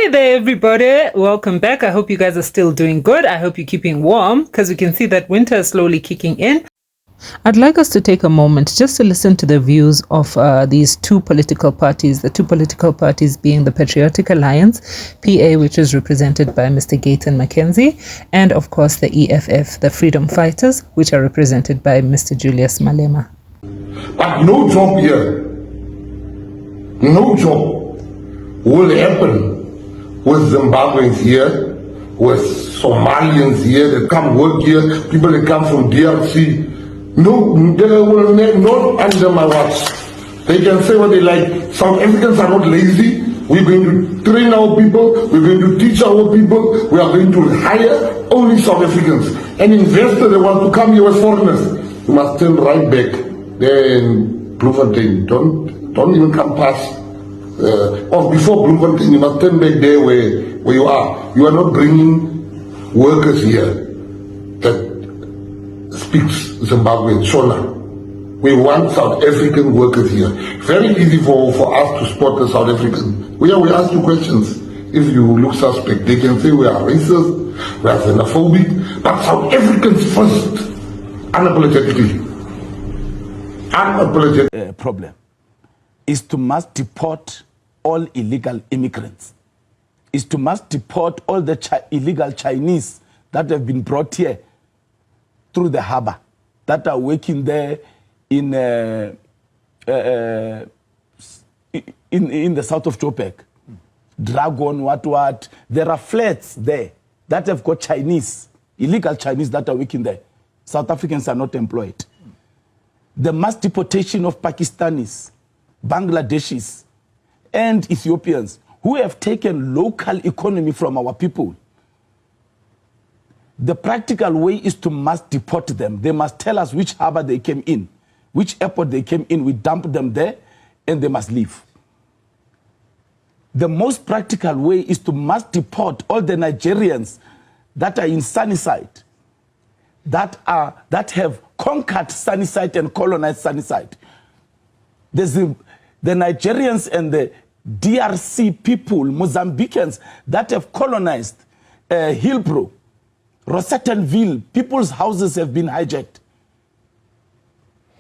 Hey there, everybody. Welcome back. I hope you guys are still doing good. I hope you're keeping warm because we can see that winter is slowly kicking in. I'd like us to take a moment just to listen to the views of these two political parties, the two political parties being the Patriotic Alliance, PA, which is represented by Mr. Gayton McKenzi, and of course the EFF, the Freedom Fighters, which are represented by Mr. Julius Malema. But no job here, no job will happen with Zimbabweans here, with Somalians here that come work here, people that come from DRC. No, they will not under my watch. They can say what they like. South Africans are not lazy. We're going to train our people. We're going to teach our people. We are going to hire only South Africans. And investors that want to come here as foreigners, you must turn right back. Then Bloemfontein, don't even come past. Or before Bloemfontein, you must turn back there where you are. You are not bringing workers here that speaks Zimbabwean, Shona. We want South African workers here. Very easy for us to spot the South African. We ask you questions. If you look suspect, they can say we are racist, we are xenophobic, but South Africans first, unapologetically. Problem is to mass deport all illegal immigrants, is to mass deport all the illegal Chinese that have been brought here through the harbor, that are working there in the south of Joburg. Dragon, what. There are flats there that have got Chinese, illegal Chinese that are working there. South Africans are not employed. The mass deportation of Pakistanis, Bangladeshis, and Ethiopians who have taken local economy from our people. The practical way is to mass deport them. They must tell us which harbor they came in, which airport they came in. We dump them there, and they must leave. The most practical way is to mass deport all the Nigerians that are in Sunnyside, that have conquered Sunnyside and colonized Sunnyside. The Nigerians and the DRC people, Mozambicans, that have colonized Hillbrow, Rosettenville, people's houses have been hijacked.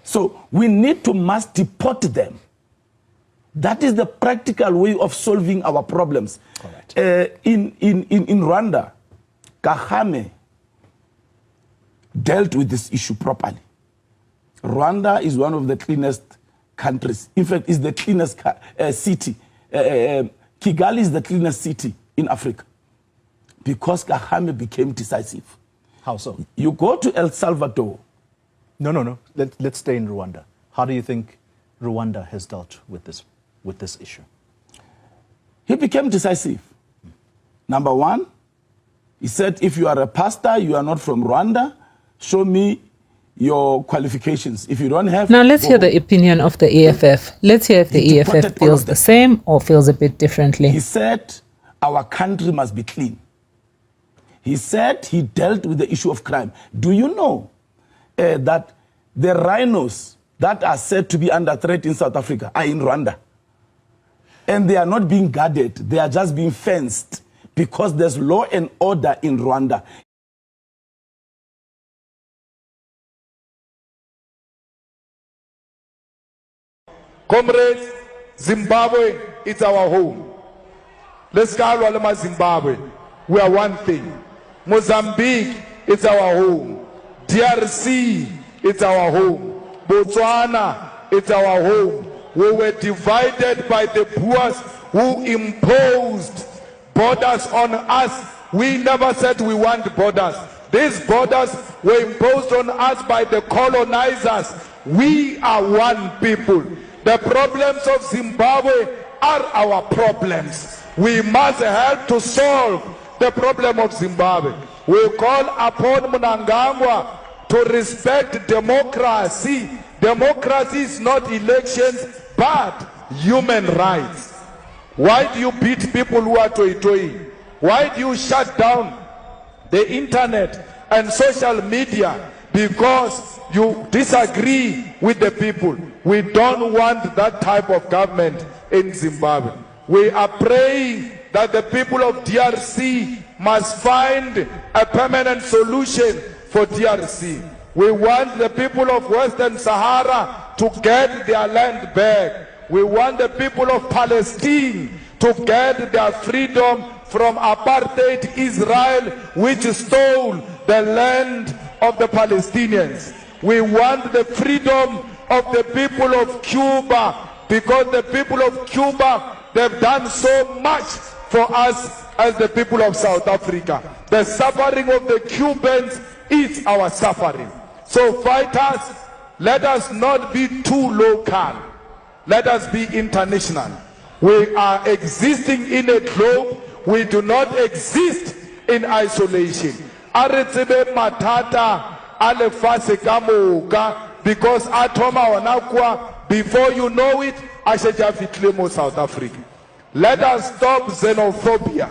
So we need to mass deport them. That is the practical way of solving our problems. In Rwanda, Kagame dealt with this issue properly. Rwanda is one of the cleanest countries. In fact, it's the cleanest city. Kigali is the cleanest city in Africa because Kagame became decisive. How so? You go to El Salvador. No. Let's stay in Rwanda. How do you think Rwanda has dealt with this issue? He became decisive. Number one, he said, if you are a pastor, you are not from Rwanda, show me your qualifications. If you don't have... Now let's hear the opinion of the EFF. Let's hear if the EFF feels the same or feels a bit differently. He said, our country must be clean. He said he dealt with the issue of crime. Do you know that the rhinos that are said to be under threat in South Africa are in Rwanda? And they are not being guarded. They are just being fenced because there's law and order in Rwanda. Comrades, Zimbabwe, it's our home. Let's go Zimbabwe. We are one thing. Mozambique, it's our home. DRC, it's our home. Botswana, it's our home. We were divided by the Boers who imposed borders on us. We never said we want borders. These borders were imposed on us by the colonizers. We are one people. The problems of Zimbabwe are our problems. We must help to solve the problem of Zimbabwe. We call upon Mnangagwa to respect democracy. Democracy is not elections, but human rights. Why do you beat people who are toy-toy? Why do you shut down the internet and social media? Because you disagree with the people. We don't want that type of government in Zimbabwe. We are praying that the people of DRC must find a permanent solution for DRC. We want the people of Western Sahara to get their land back. We want the people of Palestine to get their freedom from apartheid Israel, which stole the land of the Palestinians. We want the freedom of the people of Cuba, because the people of Cuba, they've done so much for us as the people of South Africa. The suffering of the Cubans is our suffering. So fighters, let us not be too local. Let us be international. We are existing in a globe. We do not exist in isolation. Aretsebe matata alefase kamoka, because atoma wanakwa, before you know it, ashejafitlemo South Africa. Let us stop xenophobia.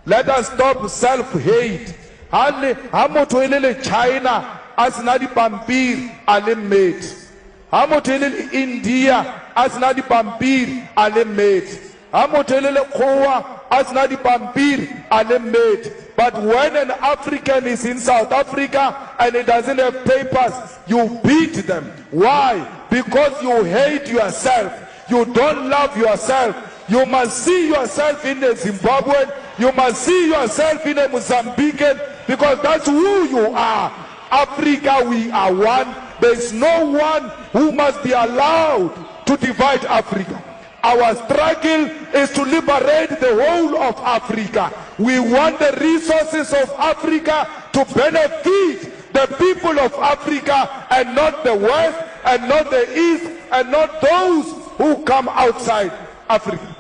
Let us stop self-hate. Hamotoelele China asinadi pampir alimate. Hamotoelele India asinadi pampir alimate. Hamotoelele Kowa asinadi pampir alimate. But when an African is in South Africa and he doesn't have papers, you beat them. Why? Because you hate yourself. You don't love yourself. You must see yourself in a Zimbabwean. You must see yourself in a Mozambican, because that's who you are. Africa, we are one. There is no one who must be allowed to divide Africa. Our struggle is to liberate the whole of Africa. We want the resources of Africa to benefit the people of Africa, and not the West, and not the East, and not those who come outside Africa.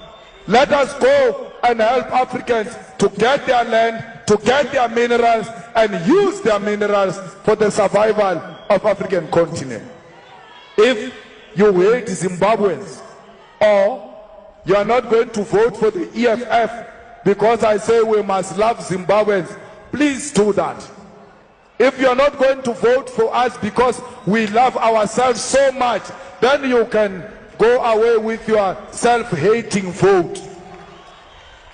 Let us go and help Africans to get their land, to get their minerals, and use their minerals for the survival of African continent. If you hate Zimbabweans, or you are not going to vote for the EFF because I say we must love Zimbabweans, please do that. If you are not going to vote for us because we love ourselves so much, then you can go away with your self-hating vote.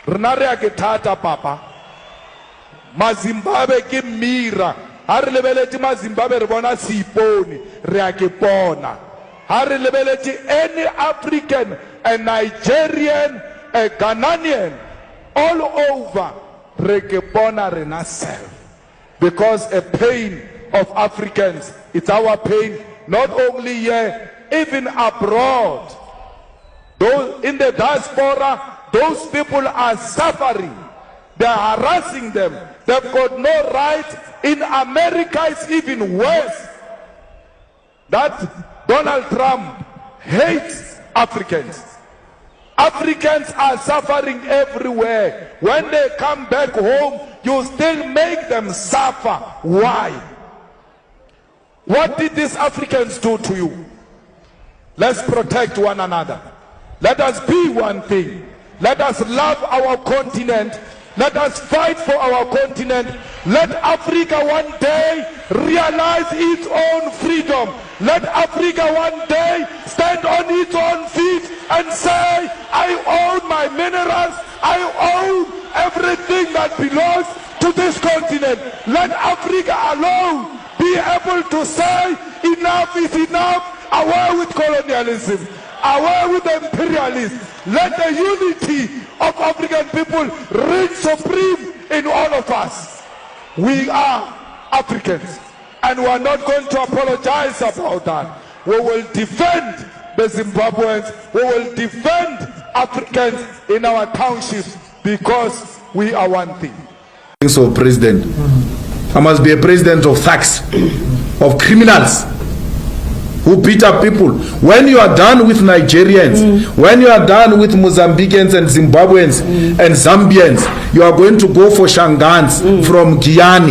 Renare aketata papa. Mazimbabwe ke mira. Hari lebeleti Mazimbabwe rebona siponi. Reakepona. Hari lebeleti any African, a Nigerian, a Ghanaian, all over rekepona rena self. Because a pain of Africans, it's our pain, not only here, even abroad. Those in the diaspora, those people are suffering. They are harassing them. They've got no right. In America, it's even worse. That Donald Trump hates Africans. Africans are suffering everywhere. When they come back home, you still make them suffer. Why? What did these Africans do to you? Let's protect one another. Let us be one thing. Let us love our continent. Let us fight for our continent. Let Africa one day realize its own freedom. Let Africa one day stand on its own feet and say, I own my minerals. I own everything that belongs to this continent. Let Africa alone be able to say, enough is enough. Away with colonialism. Away with imperialism. Let the unity of African people reign supreme in all of us. We are Africans, and we are not going to apologize about that. We will defend the Zimbabweans. We will defend Africans in our townships, because we are one thing. So, president, I must be a president of thugs, of criminals who beat up people. When you are done with Nigerians, when you are done with Mozambicans and Zimbabweans and Zambians, you are going to go for Shangans from Guyana.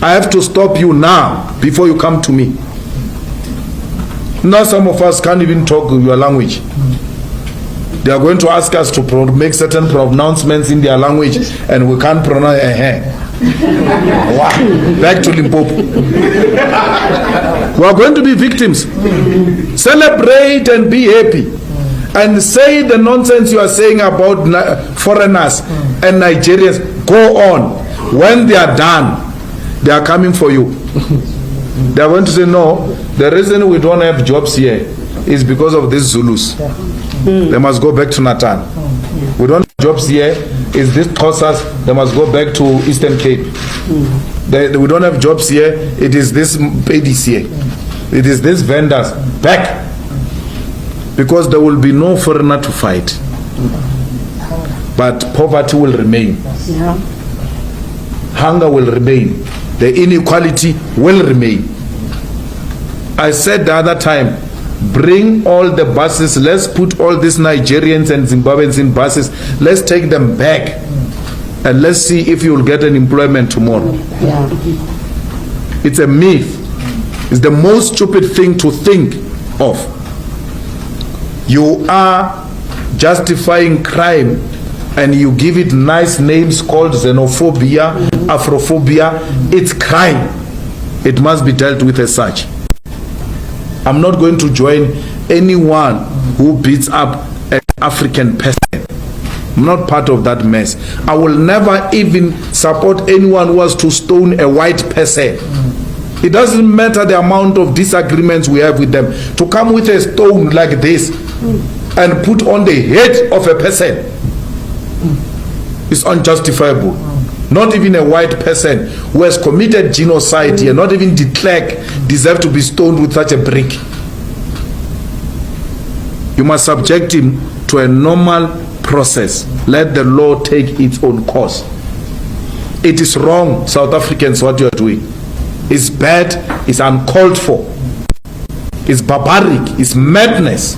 I have to stop you now before you come to me. Now some of us can't even talk your language. They are going to ask us to make certain pronouncements in their language, and we can't pronounce wow. Back to Limpopo. We are going to be victims. Celebrate and be happy. and say the nonsense you are saying about foreigners and Nigerians. Go on. When they are done, they are coming for you. They are going to say, no, the reason we don't have jobs here is because of these Zulus. They must go back to Natal. We don't have jobs here, is this Xhosas, they must go back to Eastern Cape. We don't have jobs here, it is this ladies here. It is these vendors. Back. Because there will be no foreigner to fight. But poverty will remain. Hunger will remain. The inequality will remain. I said the other time, bring all the buses, let's put all these Nigerians and Zimbabweans in buses, let's take them back and let's see if you will get an employment tomorrow. It's a myth. It's the most stupid thing to think of. You are justifying crime and you give it nice names called xenophobia, Afrophobia. It's crime. It must be dealt with as such. I'm not going to join anyone who beats up an African person. I'm not part of that mess. I will never even support anyone who wants to stone a white person. It doesn't matter the amount of disagreements we have with them. To come with a stone like this and put on the head of a person is unjustifiable. Not even a white person who has committed genocide here, not even de Klerk, deserve to be stoned with such a brick. You must subject him to a normal process. Let the law take its own course. It is wrong, South Africans, what you are doing. It's bad, it's uncalled for. It's barbaric, it's madness.